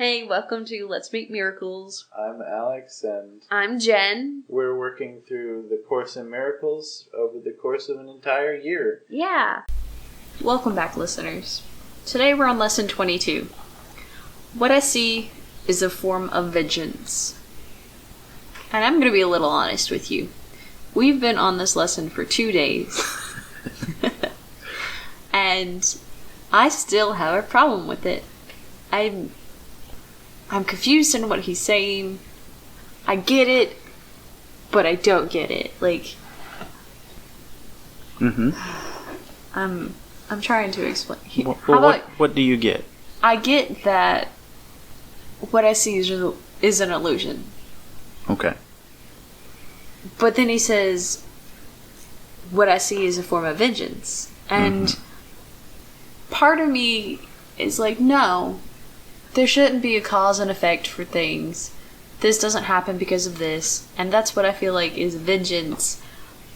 Hey, welcome to Let's Make Miracles. I'm Alex, and I'm Jen. we're working through the Course in Miracles over the course of an entire year. Yeah. Welcome back, listeners. Today we're on lesson 22. What I see is a form of vengeance. And I'm going to be a little honest with you. We've been on this lesson for 2 days. And I still have a problem with it. I'm confused in what he's saying. I get it, but I don't get it. I'm trying to explain. What do you get? I get that what I see is an illusion. Okay. But then he says, what I see is a form of vengeance. And part of me is like, no, there shouldn't be a cause and effect for things. This doesn't happen because of this. And that's what I feel like is vengeance.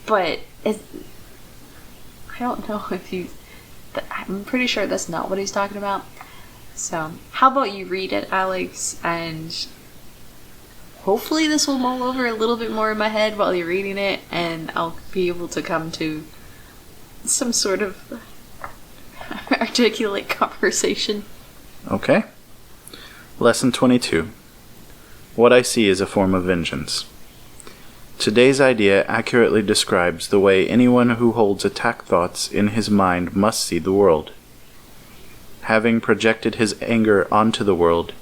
But I don't know if I'm pretty sure that's not what he's talking about. So, how about you read it, Alex, and hopefully this will mull over a little bit more in my head while you're reading it, and I'll be able to come to some sort of articulate conversation. Okay. Lesson 22. What I see is a form of vengeance. Today's idea accurately describes the way anyone who holds attack thoughts in his mind must see the world. Having projected his anger onto the world,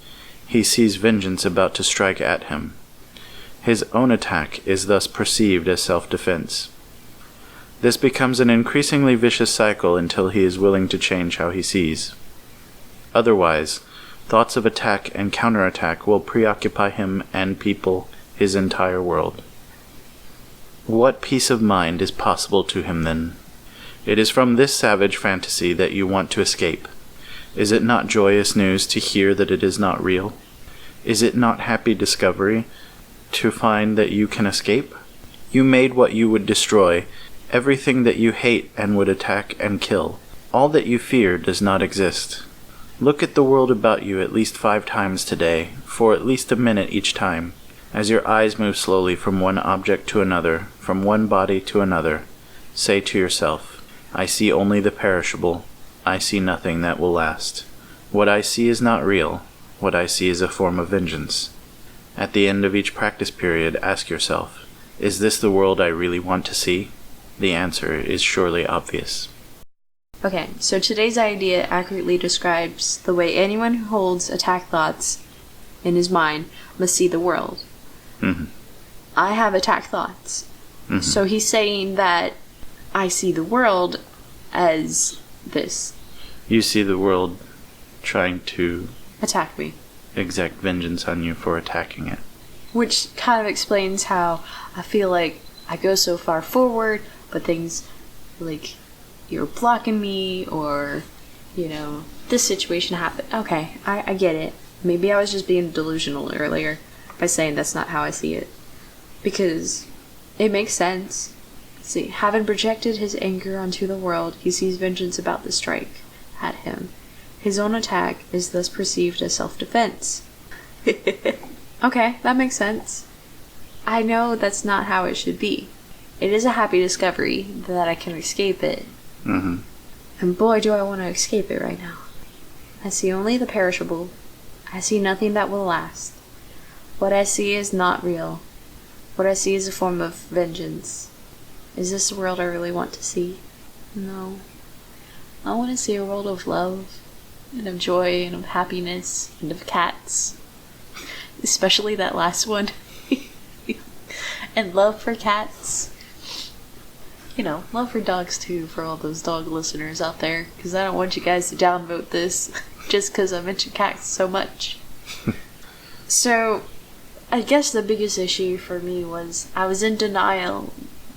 he sees vengeance about to strike at him. His own attack is thus perceived as self-defense. This becomes an increasingly vicious cycle until he is willing to change how he sees. Otherwise, thoughts of attack and counterattack will preoccupy him and people his entire world. What peace of mind is possible to him then? It is from this savage fantasy that you want to escape. Is it not joyous news to hear that it is not real? Is it not happy discovery to find that you can escape? You made what you would destroy, everything that you hate and would attack and kill. All that you fear does not exist. Look at the world about you at least 5 times today, for at least a minute each time. As your eyes move slowly from one object to another, from one body to another, say to yourself, I see only the perishable. I see nothing that will last. What I see is not real. What I see is a form of vengeance. At the end of each practice period, ask yourself, is this the world I really want to see? The answer is surely obvious. Okay, so today's idea accurately describes the way anyone who holds attack thoughts in his mind must see the world. I have attack thoughts. So he's saying that I see the world as this. You see the world trying to attack me. Exact vengeance on you for attacking it. Which kind of explains how I feel like I go so far forward, but things like you're blocking me, or, this situation happened. Okay, I get it. Maybe I was just being delusional earlier by saying that's not how I see it. Because it makes sense. See, having projected his anger onto the world, he sees vengeance about to strike at him. His own attack is thus perceived as self-defense. Okay, that makes sense. I know that's not how it should be. It is a happy discovery that I can escape it. And boy, do I want to escape it right now. I see only the perishable. I see nothing that will last. What I see is not real. What I see is a form of vengeance. Is this the world I really want to see? No. I want to see a world of love, and of joy, and of happiness, and of cats. Especially that last one. And love for cats. Love for dogs too, for all those dog listeners out there. Because I don't want you guys to downvote this just because I mentioned cats so much. So, I guess the biggest issue for me was I was in denial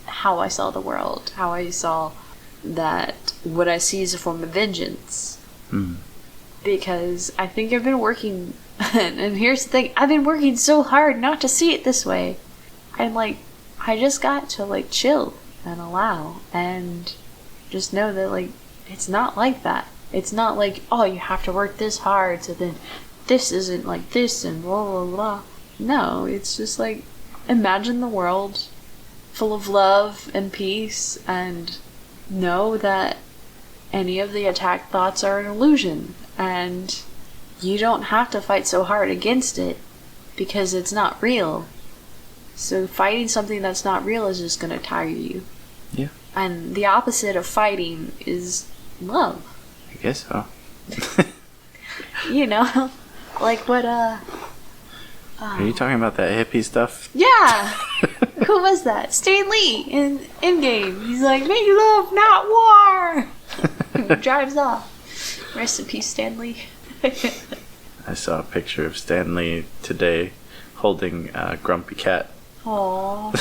how I saw the world. How I saw that what I see is a form of vengeance. Because I think I've been working, and here's the thing, I've been working so hard not to see it this way. And I just got to chill and allow and just know that it's not like that. It's not like, oh, you have to work this hard to then this isn't like this and blah blah blah. No, it's just like, imagine the world full of love and peace, and know that any of the attack thoughts are an illusion, and you don't have to fight so hard against it because it's not real. So fighting something that's not real is just going to tire you. Yeah. And the opposite of fighting is love. I guess so. You know, like what, Are you talking about that hippie stuff? Yeah! Who was that? Stan Lee in Endgame. He's like, make love, not war! He drives off. Rest in peace, Stan Lee. I saw a picture of Stan Lee today holding a grumpy cat. Aww.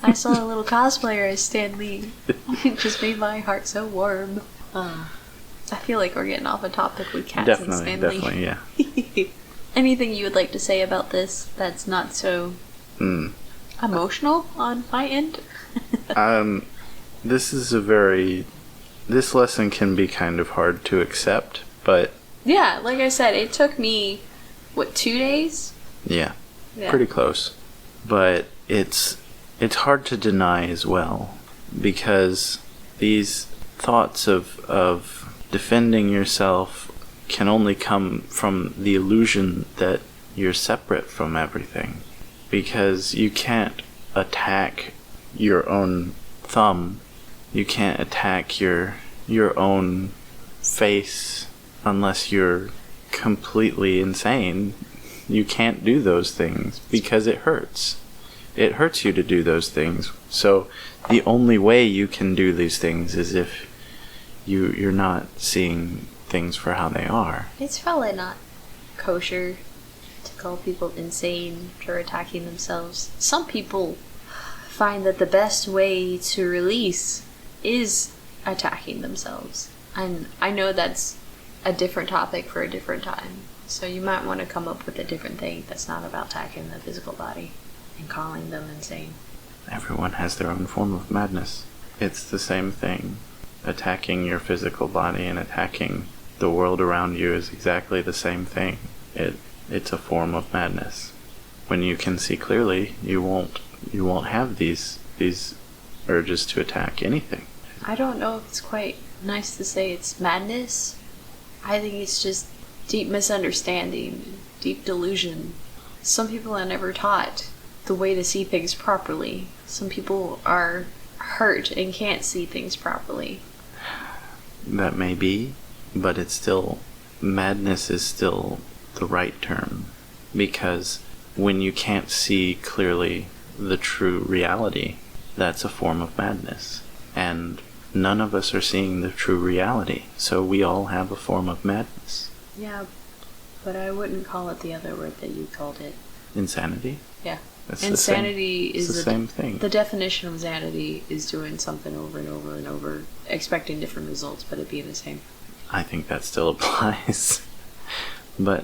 I saw a little cosplayer as Stan Lee. It just made my heart so warm. I feel like we're getting off a topic with cats and Stan Lee. Definitely, yeah. Anything you would like to say about this that's not so emotional on my end? This lesson can be kind of hard to accept, but... Yeah, like I said, it took me, 2 days? Yeah, pretty close. But it's hard to deny as well, because these thoughts of defending yourself can only come from the illusion that you're separate from everything. Because you can't attack your own thumb, you can't attack your own face unless you're completely insane. You can't do those things because it hurts. It hurts you to do those things. So the only way you can do these things is if you're not seeing things for how they are. It's probably not kosher to call people insane for attacking themselves. Some people find that the best way to release is attacking themselves. And I know that's a different topic for a different time. So you might want to come up with a different thing that's not about attacking the physical body and calling them insane. Everyone has their own form of madness. It's the same thing. Attacking your physical body and attacking the world around you is exactly the same thing. It's a form of madness. When you can see clearly, you won't have these urges to attack anything. I don't know if it's quite nice to say it's madness. I think it's just deep misunderstanding, deep delusion. Some people are never taught the way to see things properly. Some people are hurt and can't see things properly. That may be, but it's still, madness is still the right term, because when you can't see clearly the true reality, that's a form of madness. And none of us are seeing the true reality, so we all have a form of madness. Yeah, but I wouldn't call it the other word that you called it. Insanity? Yeah. That's Insanity is the same thing. The definition of insanity is doing something over and over and over, expecting different results, but it being the same. I think that still applies. But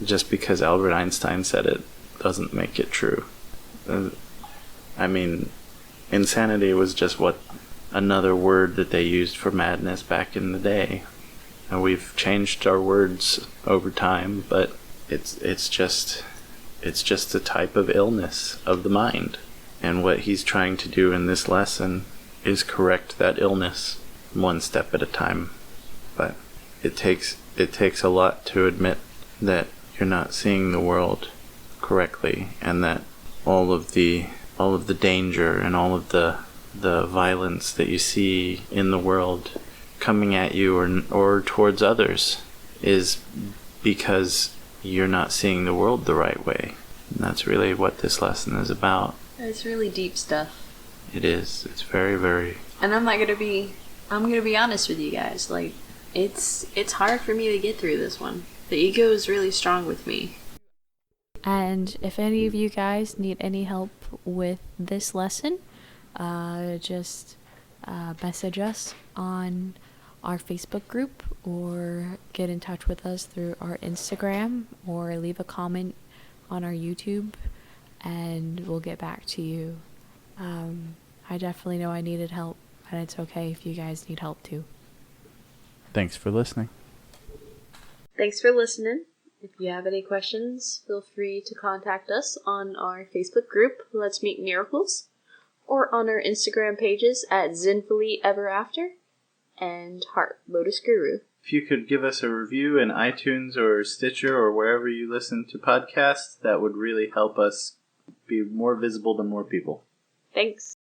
just because Albert Einstein said it doesn't make it true. I mean, insanity was just another word that they used for madness back in the day. And we've changed our words over time, but it's just a type of illness of the mind. And what he's trying to do in this lesson is correct that illness one step at a time. But it takes a lot to admit that you're not seeing the world correctly, and that all of the danger and all of the violence that you see in the world coming at you or towards others is because you're not seeing the world the right way. And that's really what this lesson is about. It's really deep stuff. It is. It's very, very... And I'm gonna be honest with you guys. Like, it's hard for me to get through this one. The ego is really strong with me. And if any of you guys need any help with this lesson, just message us on our Facebook group, or get in touch with us through our Instagram, or leave a comment on our YouTube, and we'll get back to you. I definitely know I needed help, and it's okay if you guys need help too. Thanks for listening. Thanks for listening, If you have any questions, feel free to contact us on our Facebook group, Let's Meet Miracles, or on our Instagram pages at Zinfully Ever After and Heart Lotus Guru. If you could give us a review in iTunes or Stitcher or wherever you listen to podcasts, that would really help us be more visible to more people. Thanks.